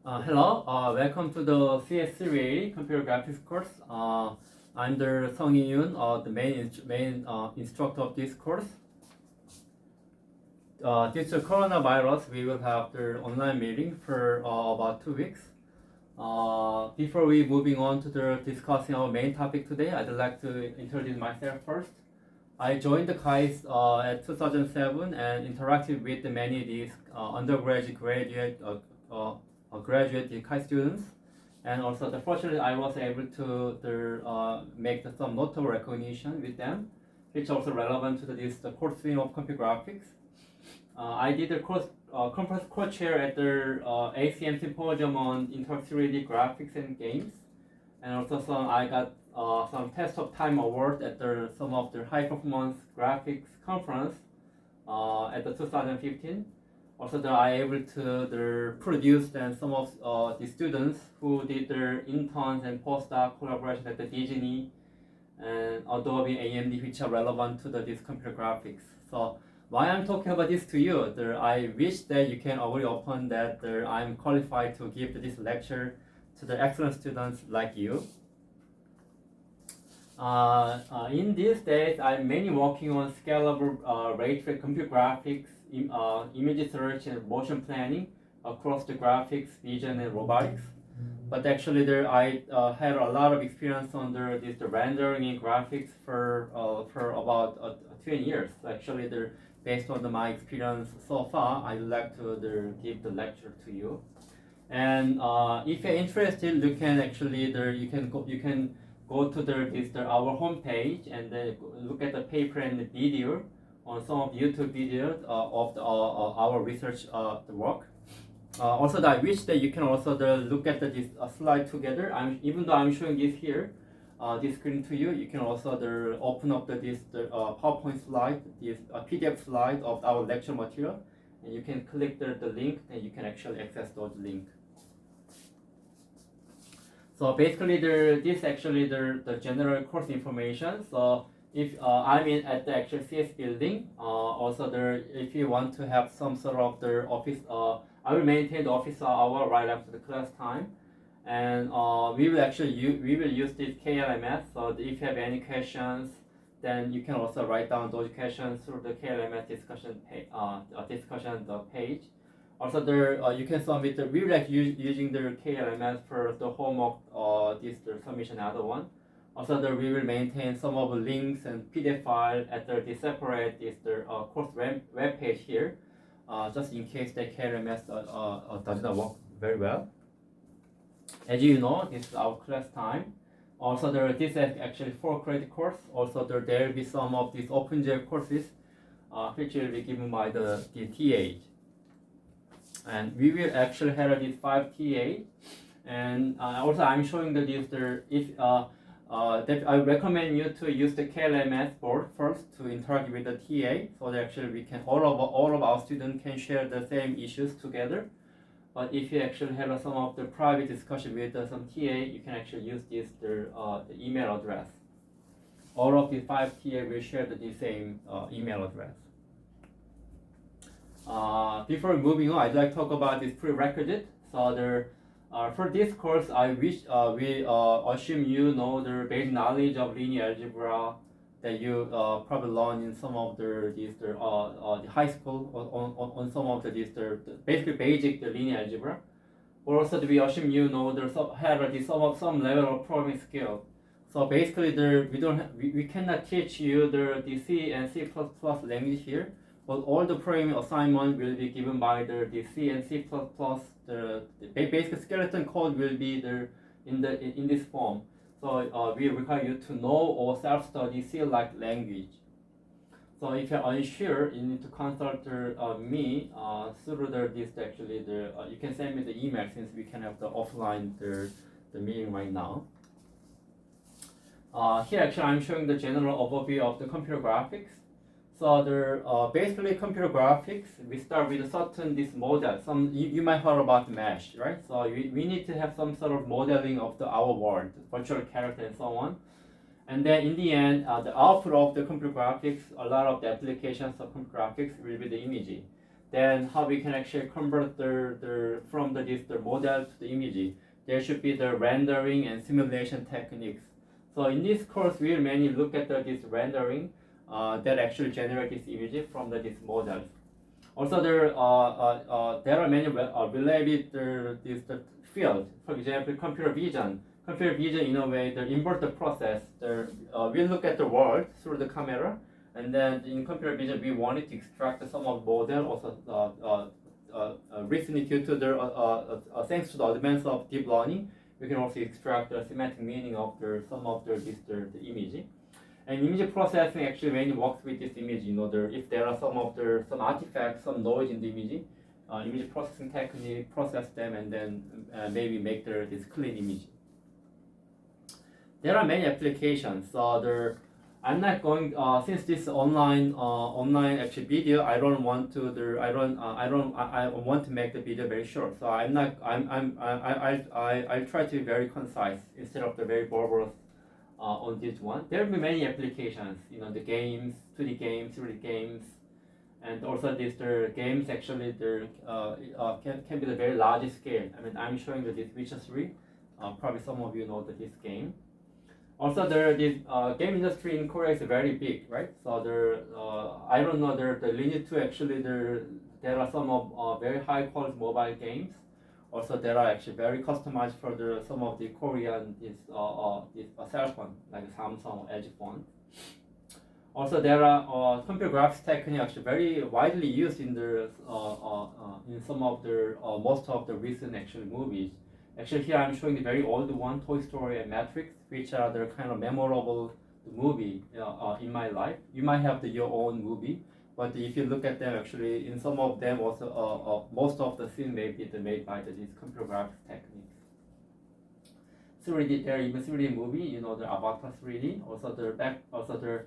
Hello, welcome to the CS380 Computer Graphics course. I'm the Sung Yoon, the main instructor of this course. Due to coronavirus, we will have the online meeting for about 2 weeks. Before we moving on to the discussing our main topic today, I'd like to introduce myself first. I joined the KAIS at 2007 and interacted with many of these undergraduate, graduate KAIS students. And also, fortunately, I was able to make some notable recognition with them, which also relevant to the course theme of computer graphics. I did a conference co-chair at the ACM symposium on interactive 3D graphics and games, and also I got some Test of Time award at some of the high performance graphics conference at the 2015. Also, I able to produce and some of the students who did their interns and postdoc collaboration at the Disney and Adobe AMD, which are relevant to this computer graphics. So why I'm talking about this to you, I wish that you can agree upon that I'm qualified to give this lecture to the excellent students like you. In these days, I'm mainly working on scalable ray traced computer graphics, image search, and motion planning across the graphics, vision, and robotics. But actually, I had a lot of experience on the rendering and graphics for about 20 years. Actually, based on my experience so far, I'd like to give the lecture to you. And if you're interested, you can actually you can go to our homepage and then look at the paper and the video on some of the YouTube videos of our research work. Also, I wish that you can also look at this slide together. Even though I'm showing this here, this screen to you, you can also open up this PowerPoint slide, this PDF slide of our lecture material, and you can click the link, and you can actually access those links. So basically, this actually the general course information. So if I'm at the actual CS building, also if you want to have some sort of the office, I will maintain the office hour right after the class time, and we will use this KLMS. So if you have any questions, then you can also write down those questions through the KLMS discussion page. Also, you can submit we will using the KLMS for the homework, the submission other one. Also, we will maintain some of the links and PDF file at the separate course web page here, just in case the KLMS does not work very well. As you know, this is our class time. Also, this is actually 4 credit course. Also, there will be some of these OpenGL courses, which will be given by the TA. And we will actually have these 5 TA, and also I'm showing that that I recommend you to use the KLMS board first to interact with the TA, so that actually we can all of our students can share the same issues together. But if you actually have some of the private discussion with some TA, you can actually use the email address. All of the 5 TA will share the same email address. Before moving on, I'd like to talk about this prerequisite. So for this course, I wish we assume you know the basic knowledge of linear algebra that you probably learned in some of the high school on some of basically basic linear algebra. Or also we assume you know some level of programming skill. So basically we cannot teach you the C and C++ language here. But all the programming assignment will be given by the C and C++. The basic skeleton code will be in this form. So we require you to know or self-study C-like language. So if you're unsure, you need to consult me through you can send me the email since we can have the offline the meeting right now. Here actually I'm showing the general overview of the computer graphics. So basically computer graphics, we start with a certain model. You might heard about mesh, right? So we need to have some sort of modeling of our world, virtual character and so on. And then in the end, the output of the computer graphics, a lot of the applications of computer graphics will be the imaging. then how we can actually convert from the model to the image. There should be the rendering and simulation techniques. So in this course, we'll mainly look at this rendering that actually generate this image from these models. Also, there are many related the fields. For example, computer vision. Computer vision, in a way, they invert the process. We look at the world through the camera, and then in computer vision, we wanted to extract some of the model. Also, recently, due to thanks to the advance of deep learning, we can also extract the semantic meaning of some of the image. And image processing actually mainly works with this image. If there are some artifacts, some noise in the image processing technique process them and then maybe make this clean image. There are many applications. I'm not going since this online actually video. I don't want to. I want to make the video very short. So I'll try to be very concise instead of the very verbose on this one. There will be many applications. The games, 2D games, 3D games, and also the games actually can be the very large scale. I mean, I'm showing this Witcher 3. Probably some of you know this game. Also, the game industry in Korea is very big, right? So I don't know, the lineage to actually there are some of very high quality mobile games. Also, there are actually very customized for some of the Korean cell phone like Samsung or LG phone. Also, there are computer graphics technique actually very widely used in some of the most of the recent actually movies. Actually, here I'm showing the very old one, Toy Story and Matrix, which are the kind of memorable movie in my life. You might have your own movie, but if you look at them, actually, in some of them also, most of the scene may be made by these computer graphics techniques. 3D, there are even 3D movie, the Avatar 3D. Also,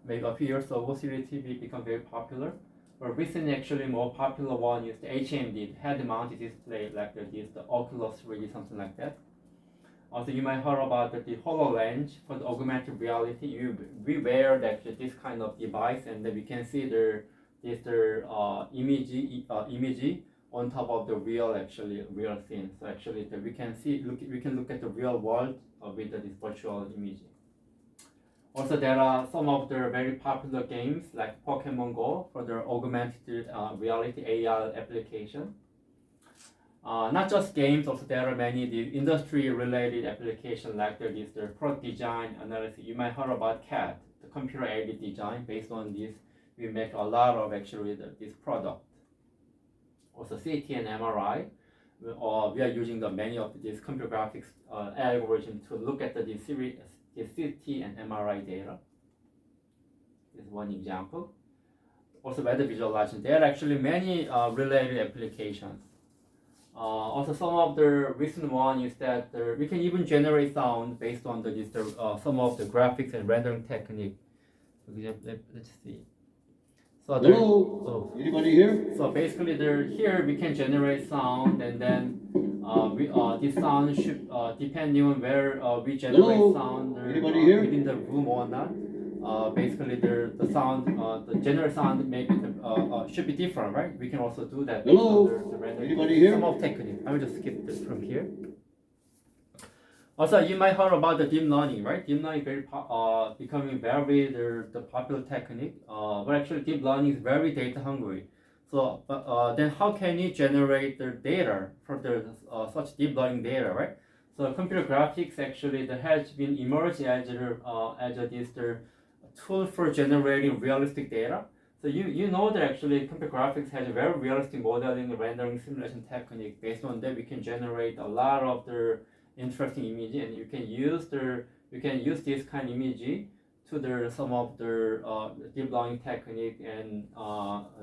maybe a few years ago, 3D TV become very popular. But recently, actually, more popular one is the HMD, head-mounted display, like the Oculus 3D, something like that. Also, you might heard about the HoloLens for the augmented reality. We wear this kind of device, and then we can see image on top of the real scene. So actually, we can look at the real world with this virtual image. Also, there are some of the very popular games like Pokemon Go for their augmented reality AR application. Not just games, also there are many industry-related applications like the product design analysis. You might heard about CAD, the computer-aided design. Based on this, we make a lot of actually this product. Also, CT and MRI. We are using many of these computer graphics algorithms to look at the CT and MRI data. This is one example. Also, weather visualization. There are actually many related applications. Also, some of the recent one is that we can even generate sound based on some of the graphics and rendering technique. For example, let's see. So hello, anybody here? So basically, here we can generate sound, and then this sound should depending on where we generate sound Anybody here? within the room or not. Basically, the sound, the general sound maybe should be different, right? We can also do that. Hello, the rendering. anybody here? Some of technique. I will just skip this from here. Also, you might heard about the deep learning, right? Deep learning is becoming very the popular technique. But actually, deep learning is very data hungry. So, then how can you generate the data from such deep learning data, right? So, computer graphics actually has been emerging as the tool for generating realistic data. So you know that actually computer graphics has a very realistic modeling, rendering, simulation technique. Based on that, we can generate a lot of the interesting image, and you can use this kind of image to some of the deep learning technique and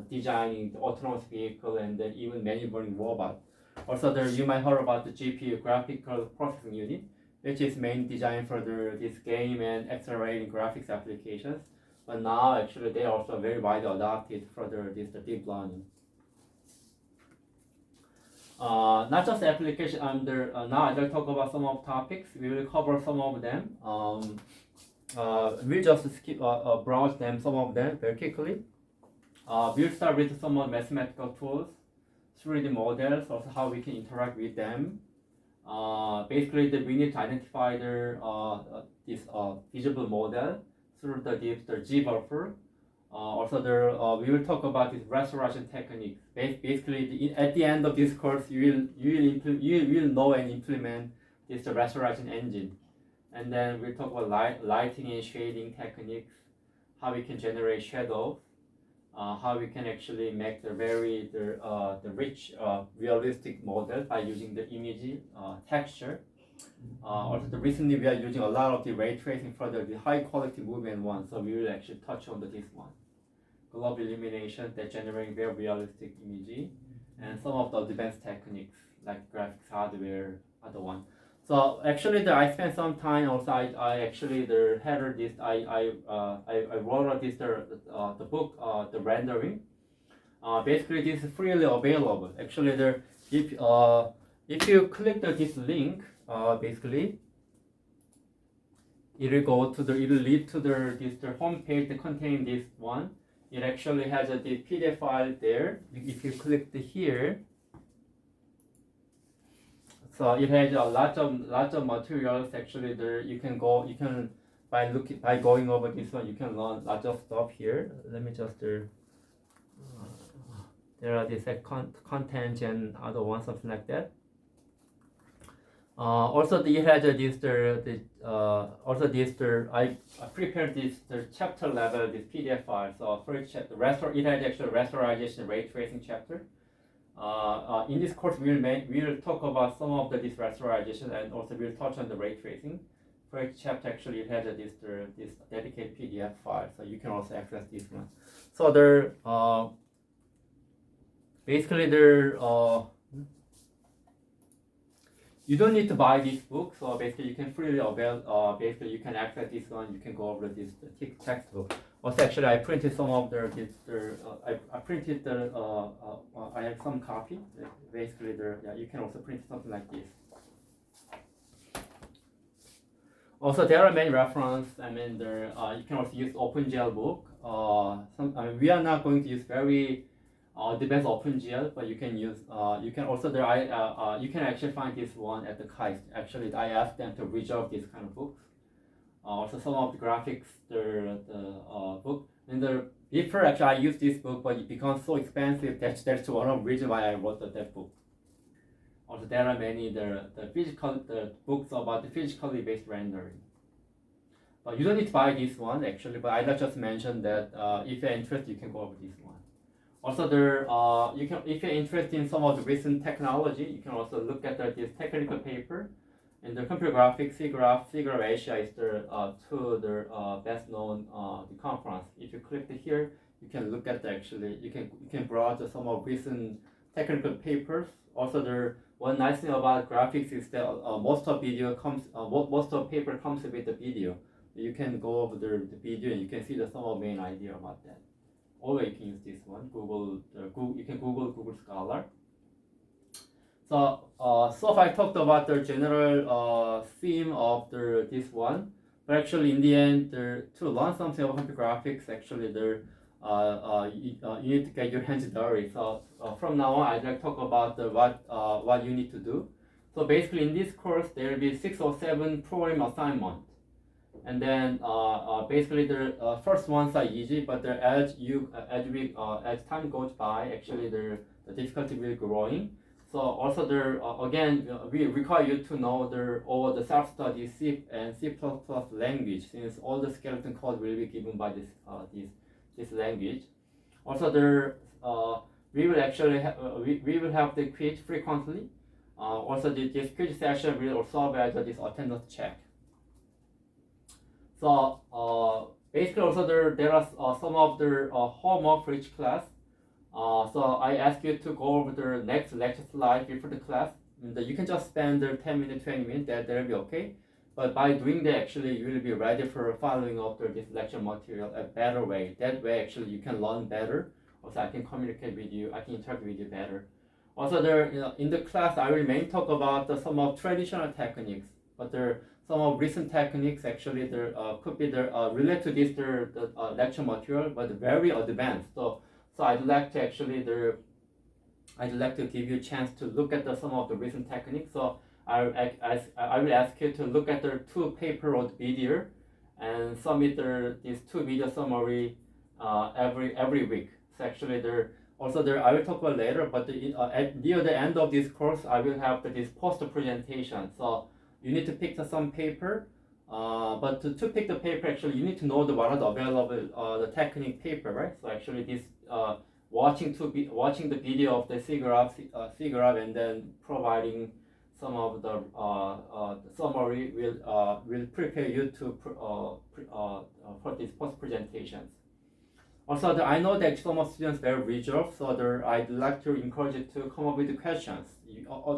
designing the autonomous vehicle and then even maneuvering robot. Also, you might heard about the GPU, graphical processing unit, which is mainly designed for this game and accelerating graphics applications. But now actually they are also very widely adopted for the deep learning. Not just application now I will talk about some of topics. We will cover some of them. We'll just skip browse them, some of them very quickly. we'll start with some more mathematical tools, 3D models, also how we can interact with them. Basically, we need to identify this visible model through the G buffer. Also, we will talk about this restoration techniques. Basically, at the end of this course, you will know and implement this restoration engine, and then we'll talk about lighting and shading techniques, how we can generate shadows, how we can actually make the rich realistic model by using the image texture. Also, recently we are using a lot of the ray tracing for the high quality movement one, so we will actually touch on this one. Global illumination that generating very realistic image, and some of the advanced techniques like graphics hardware, other one. So actually, I spent some time also. I actually header this. I wrote this the book the rendering. Basically, this is freely available. Actually, if you click this link, basically, it will lead to the home page that contains this one. It actually has the PDF file there. If you click here, so it has a lot of materials. Actually, you can by going over this one, you can learn lots of stuff here. Let me just there are these contents and other ones, something like that. Also, it has I prepared the chapter level PDF file. So first chapter, it has actually rasterization ray tracing chapter. In this course, we will talk about some of this rasterization, and also we'll touch on the ray tracing. First chapter actually it has this dedicated PDF file, so you can also access this one. So basically you don't need to buy this book, so basically you can freely avail. Basically you can access this one. You can go over this textbook. Also, actually, I printed some of I printed I have some copy. Basically, you can also print something like this. Also, there are many references. I mean, you can also use OpenGL book. We are not going to use very the best OpenGL, but you can use. You can also you can actually find this one at the KAIST. Actually, I asked them to reserve this kind of books. Also, some of the graphics, book. And before actually I used this book, but it becomes so expensive. That's one of the reasons why I wrote that book. Also, there are many the books about the physically based rendering. But you don't need to buy this one actually. But I just mentioned that if you're interested, you can go over this one. Also, if you're interested in some of the recent technology, you can also look at this technical paper. And the computer graphics, Figure of Asia is the best known the conference. If you click here, you can look at you can browse some of recent technical papers. Also, one nice thing about graphics is that most of paper comes with the video. You can go over the video and you can see some of the main idea about that. Or you can use this one, you can Google Scholar. So far I talked about the general theme of this one, but actually in the end, to learn something about computer graphics, actually you need to get your hands dirty. So from now on, I'd like to talk about what you need to do. So basically in this course, there will be 6 or 7 program assignments. And then basically the first ones are easy, but as time goes by, actually the difficulty will growing. So also again we require you to know all the self-study C and C++ language, since all the skeleton code will be given by this language. Also we will actually we will have the quiz frequently. Also this quiz session will serve as this attendance check. So basically also there are some of the homework for each class. So I ask you to go over the next lecture slide before the class. And you can just spend 10 minutes, 20 minutes, that will be okay. But by doing that, actually, you will be ready for following up this lecture material a better way. That way, actually, you can learn better. Also, I can communicate with you, I can interact with you better. Also, in the class, I will mainly talk about some of traditional techniques, but some of recent techniques actually could be related to this lecture material, but very advanced. So So I'd like to give you a chance to look at some of the recent techniques. So I will ask you to look at the 2 paper or video and submit these 2 video summary every week. So actually I will talk about later, but near the end of this course I will have this poster presentation. So you need to pick some paper, but to pick the paper, actually you need to know what are the available the technique paper, right? So actually this watching the video of the figure up and then providing some of the summary will prepare you for these post presentations. Also, I know that some of students very reserved, so I'd like to encourage you to come up with the questions.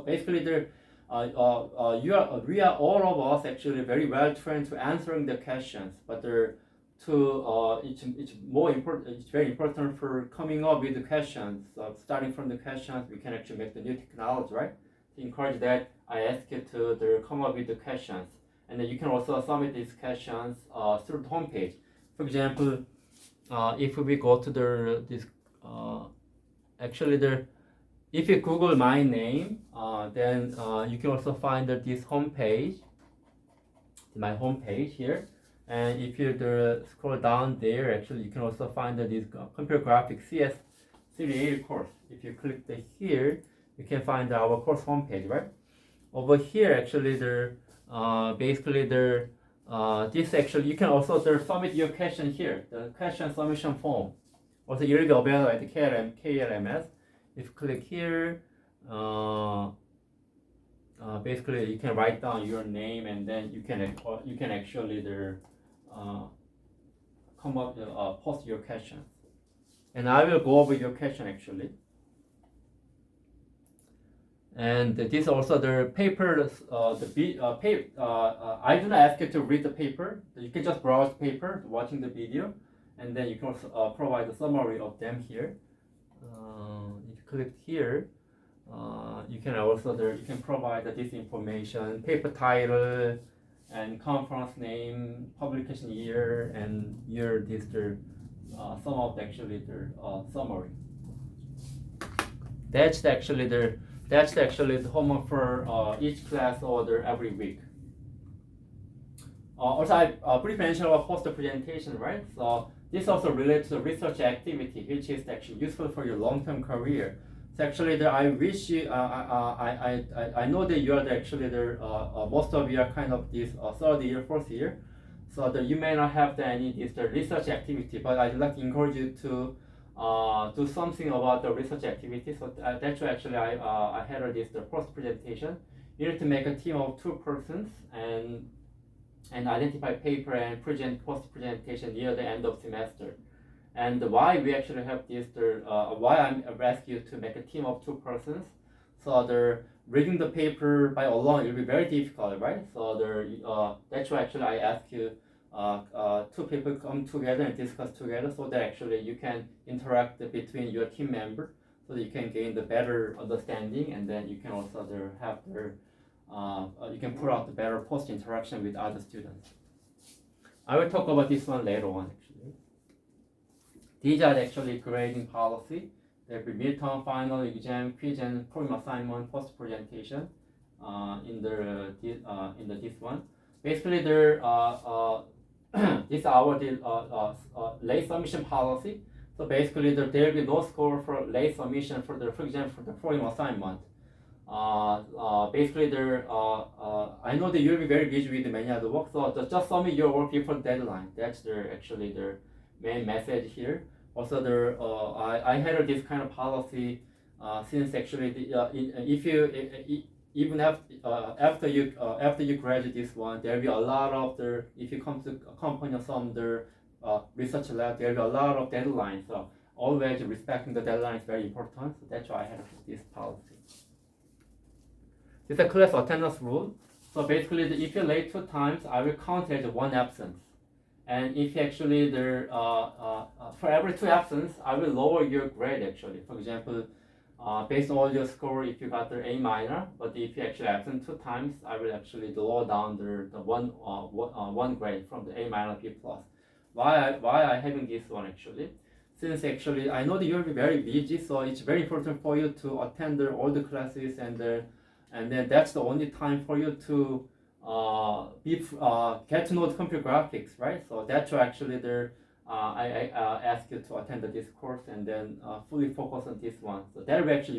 Basically, we are all of us actually very well trained to answering the questions, but it's more important. It's very important for coming up with the questions. So starting from the questions, we can actually make the new technology, right? To encourage that, I ask you to come up with the questions, and then you can also submit these questions through the homepage. For example, if we go to if you Google my name, then you can also find this homepage, my homepage here. And if you scroll down there, actually you can also find this computer graphics CS380 course. If you click here, you can find our course homepage, right? Over here, actually, this actually you can also submit your question here, the question submission form. Also, it will be available at the KLMS. If you click here, basically you can write down your name, and then you can actually come up post your questions, and I will go over your question actually. And this also the paper, I do not ask you to read the paper. You can just browse the paper, watching the video, and then you can also provide a summary of them here. If you click here, you can also you can provide this information, paper title, and conference name, publication year, and year. Some of actually summary. That's actually the homework for each class or every week. Also, I briefly mentioned about poster presentation, right? So this also relates to research activity, which is actually useful for your long-term career. So actually, I wish you, I know that you are actually most of you are kind of this third year, fourth year, so that you may not have any research activity, but I'd like to encourage you to do something about the research activity. So that's why actually I had the post presentation. You need to make a team of 2 persons and identify paper and present post presentation near the end of semester. And why we actually have why I'm asking you to make a team of 2 persons. So reading the paper by alone will be very difficult, right? So that's why actually I ask you 2 people come together and discuss together, so that actually you can interact between your team members, so that you can gain the better understanding, and then you can also have you can put out the better post interaction with other students. I will talk about this one later on actually. These are actually grading policy. There will be midterm, final, exam, quiz, and problem assignment, post presentation in this one. Basically, this is our late submission policy. So basically, there will be no score for late submission for example, for the problem assignment. Basically, I know that you'll be very busy with many other work, so just submit your work before deadline. That's actually the main message here. Also, I had this kind of policy since actually if you even after you graduate this one, there will be a lot of if you come to a company or some research lab, there will be a lot of deadlines. So always respecting the deadline is very important. So that's why I had this policy. This is a class attendance rule. So basically, if you're late 2 times, I will count as 1 absence. And if actually for every 2 absence, I will lower your grade actually. For example, based on all your score, if you got the A minor, but if you actually absent 2 times, I will actually lower down the one grade from the A minor P plus. Why I having this one actually? since actually I know that you'll be very busy, so it's very important for you to attend all the classes, and then that's the only time for you to get to know the computer graphics, right? So that's why actually I ask you to attend this course and then fully focus on this one. So that way actually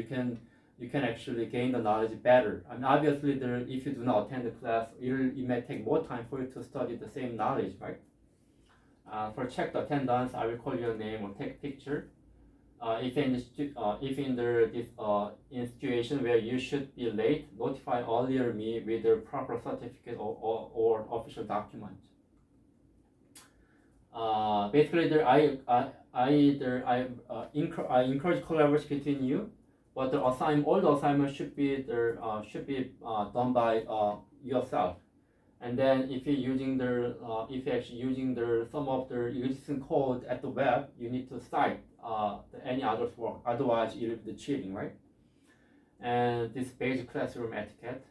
you can actually gain the knowledge better. And obviously if you do not attend the class, it may take more time for you to study the same knowledge, right? For check the attendance, I will call your name or take a picture. If in situation where you should be late, notify earlier me with the proper certificate or official document. Basically, I encourage collaboration between you, but all the assignments should be done by yourself. And then if you're using if you're actually using some of the existing code at the web, you need to cite any other's work. Otherwise, it will be cheating, right? And this basic classroom etiquette.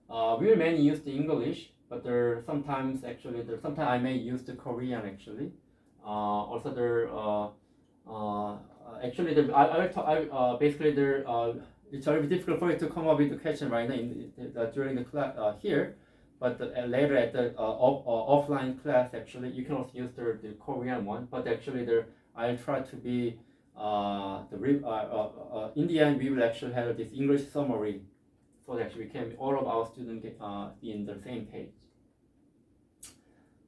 We will mainly use the English, but sometimes I may use the Korean actually. Also it's very difficult for you to come up with the question right now during the class here, but later at the offline class actually you can also use the Korean one. But actually I'll try to be in the end we will actually have this English summary, so that actually all of our students be in the same page.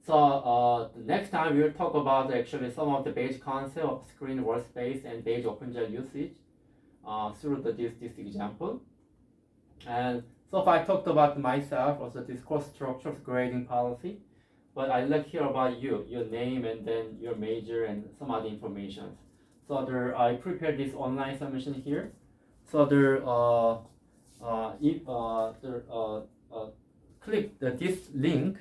So the next time we will talk about actually some of the basic concept of screen workspace and basic OpenGL usage through this example. And so far I talked about myself, also this course structure, grading policy, but I'd like to hear about you, your name and then your major and some other information. So I prepared this online submission here. So click this link.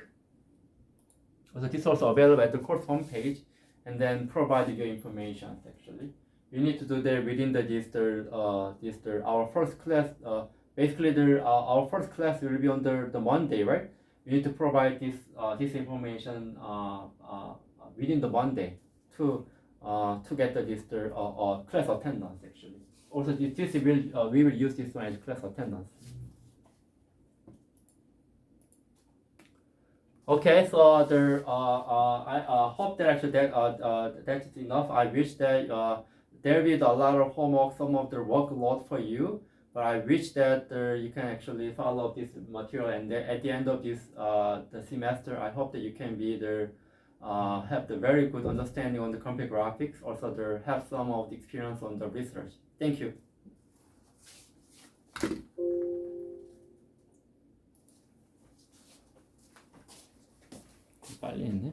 So this is also available at the course homepage, and then provide your information. Actually, you need to do that within our first class. Basically, our first class will be on the Monday, right? You need to provide this information within the Monday to get this class attendance. Actually, also we will use this one as class attendance. Okay, so I hope that actually that's enough. I wish that there will be a lot of homework, some of the workload for you, but I wish that you can actually follow this material, and at the end of this the semester, I hope that you can be have the very good understanding on the computer graphics, also have some of the experience on the research. Thank you. 빨리 했네.